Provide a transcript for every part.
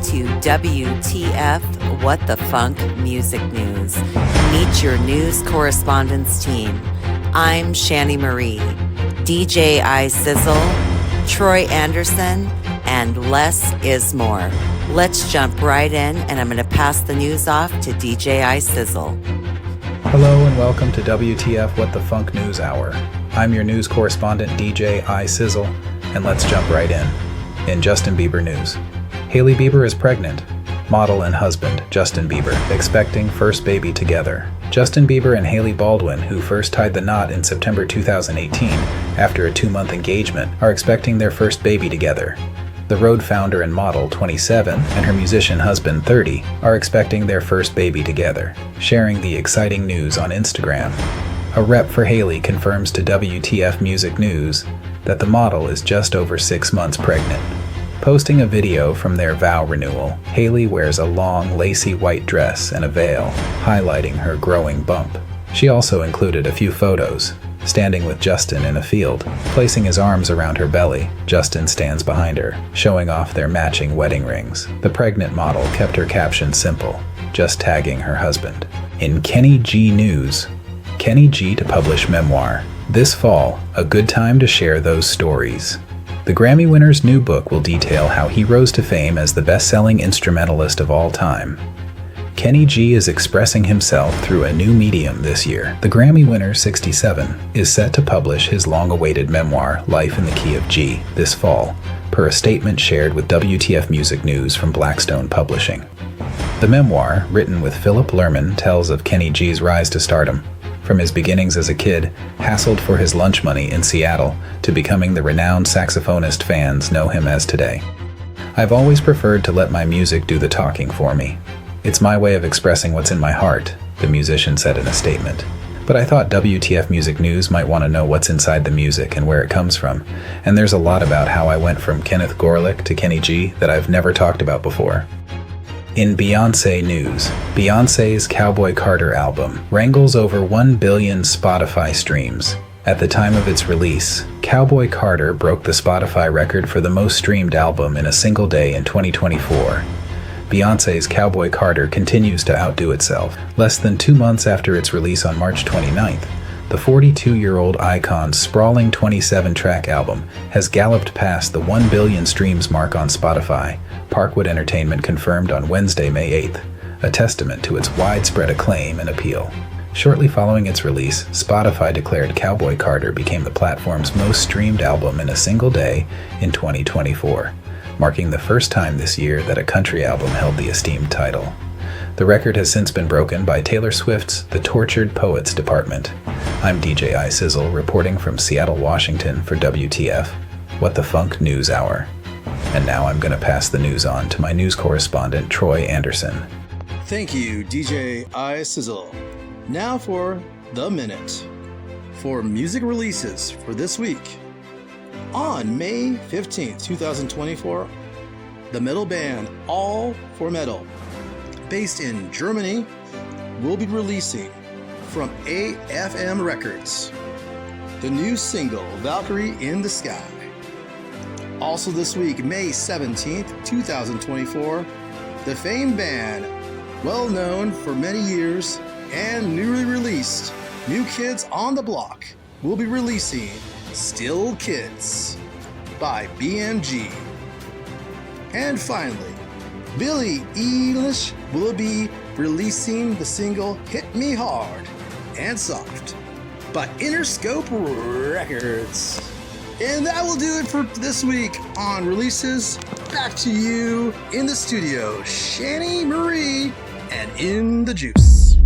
to WTF What the Funk Music News. Meet your news correspondence team. I'm Shanny Marie, DJ Sizzle, Troy Anderson, and Les Ismore. Let's jump right in, and I'm going to pass the news off to DJ Sizzle. Hello and welcome to WTF What the Funk News Hour. I'm your news correspondent DJ Sizzle, and let's jump right in. In Justin Bieber news, Hailey Bieber is pregnant. Model and husband, Justin Bieber, expecting first baby together. Justin Bieber and Hailey Baldwin, who first tied the knot in September 2018 after a 2-month engagement, are expecting their first baby together. The Road founder and model, 27, and her musician husband, 30, are expecting their first baby together, sharing the exciting news on Instagram. A rep for Hailey confirms to WTF Music News that the model is just over 6 months pregnant. Posting a video from their vow renewal, Hailey wears a long, lacy white dress and a veil, highlighting her growing bump. She also included a few photos, standing with Justin in a field. Placing his arms around her belly, Justin stands behind her, showing off their matching wedding rings. The pregnant model kept her caption simple, just tagging her husband. In Kenny G news, Kenny G to publish memoir. This fall, a good time to share those stories. The Grammy winner's new book will detail how he rose to fame as the best-selling instrumentalist of all time. Kenny G is expressing himself through a new medium this year. The Grammy winner, 67, is set to publish his long-awaited memoir, Life in the Key of G, this fall, per a statement shared with WTF Music News from Blackstone Publishing. The memoir, written with Philip Lerman, tells of Kenny G's rise to stardom, from his beginnings as a kid, hassled for his lunch money in Seattle, to becoming the renowned saxophonist fans know him as today. I've always preferred to let my music do the talking for me. It's my way of expressing what's in my heart, the musician said in a statement. But I thought WTF Music News might want to know what's inside the music and where it comes from, and there's a lot about how I went from Kenneth Gorelick to Kenny G that I've never talked about before. In Beyoncé news, Beyoncé's Cowboy Carter album wrangles over 1 billion Spotify streams. At the time of its release, Cowboy Carter broke the Spotify record for the most streamed album in a single day in 2024. Beyoncé's Cowboy Carter continues to outdo itself. Less than 2 months after its release on March 29th, the 42-year-old icon's sprawling 27-track album has galloped past the 1 billion streams mark on Spotify, Parkwood Entertainment confirmed on Wednesday, May 8th, a testament to its widespread acclaim and appeal. Shortly following its release, Spotify declared Cowboy Carter became the platform's most streamed album in a single day in 2024, marking the first time this year that a country album held the esteemed title. The record has since been broken by Taylor Swift's The Tortured Poets Department. I'm DJ Sizzle, reporting from Seattle, Washington for WTF, What the Funk News Hour. And now I'm going to pass the news on to my news correspondent, Troy Anderson. Thank you, DJ Sizzle. Now for The Minute. For music releases for this week. On May 15th, 2024, the metal band All for Metal, based in Germany, will be releasing from AFM Records the new single Valkyrie in the Sky. Also this week, May 17th, 2024, the famed band, well known for many years and newly released New Kids on the Block, will be releasing Still Kids by BMG. And finally, Billie Eilish will be releasing the single Hit Me Hard and Soft by Interscope Records. And that will do it for this week on releases. Back to you in the studio, Shanny Marie, and in the juice.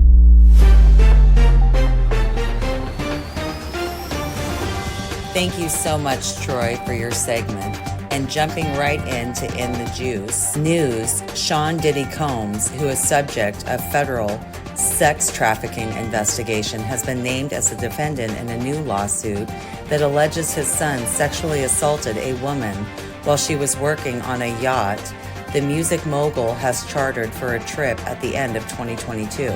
Thank you so much, Troy, for your segment. And jumping right into In the Juice news, Sean Diddy Combs, who is subject of federal sex trafficking investigation, has been named as a defendant in a new lawsuit that alleges his son sexually assaulted a woman while she was working on a yacht the music mogul has chartered for a trip at the end of 2022.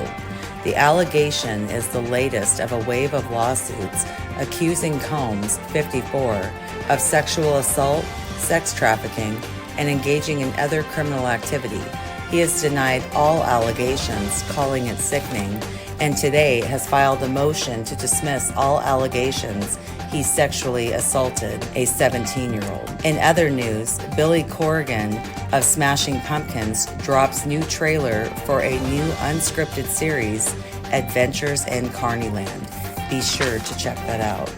The allegation is the latest of a wave of lawsuits accusing Combs, 54, of sexual assault, sex trafficking, and engaging in other criminal activity. He has denied all allegations, calling it sickening, and today has filed a motion to dismiss all allegations he sexually assaulted a 17-year-old. In other news, Billy Corrigan of Smashing Pumpkins drops new trailer for a new unscripted series, Adventures in Carneyland. Be sure to check that out.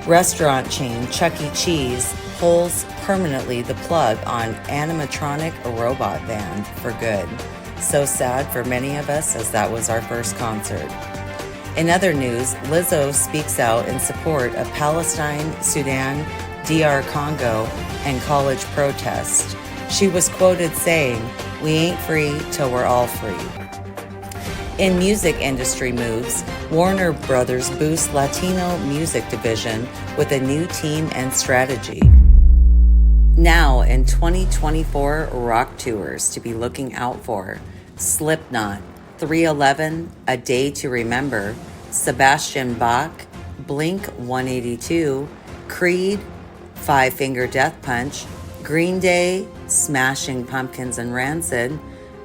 Restaurant chain Chuck E. Cheese pulls permanently the plug on animatronic robot band for good. So sad for many of us, as that was our first concert. In other news, Lizzo speaks out in support of Palestine, Sudan, DR Congo, and college protests. She was quoted saying, "We ain't free till we're all free." In music industry moves, Warner Brothers boosts Latino music division with a new team and strategy. Now in 2024 rock tours to be looking out for: Slipknot, 311, A Day to Remember, Sebastian Bach, Blink-182, Creed, Five Finger Death Punch, Green Day, Smashing Pumpkins and Rancid,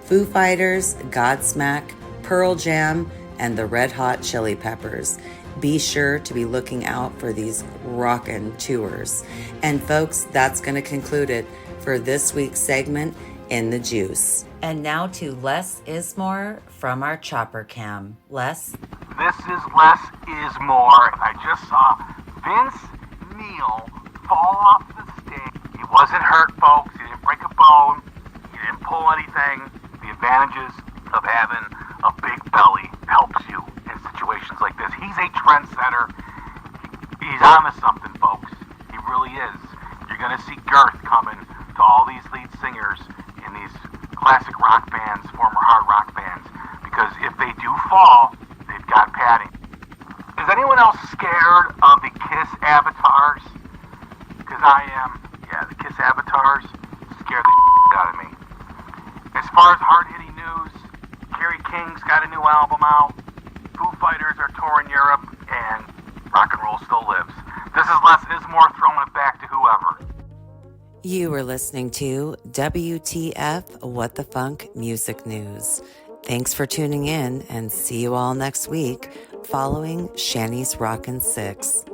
Foo Fighters, Godsmack, Pearl Jam, and the Red Hot Chili Peppers. Be sure to be looking out for these rockin' tours. And folks, that's going to conclude it for this week's segment, In the Juice. And now to Les Ismore from our Chopper Cam. Les? This is Les Ismore. I just saw Vince Neil fall off the stage. He wasn't hurt, folks. He didn't break a bone. He didn't pull anything. The advantages of having a big belly helps you in situations like this. He's a trendsetter. He's on to something, folks. He really is. You're going to see girth coming to all these lead singers in these classic rock bands, former hard rock bands, because if they do fall, they've got padding. Is anyone else scared of the Kiss avatars? Because I am. Yeah, the Kiss avatars scare the shit out of me. As far as hard-hitting news, Kerry King's got a new album out. Foo Fighters are touring Europe, and rock and roll still lives. This is Les Ismore throwing it back to whoever. You were listening to WTF What the Funk Music News. Thanks for tuning in, and see you all next week following Shanny's Rockin' Six.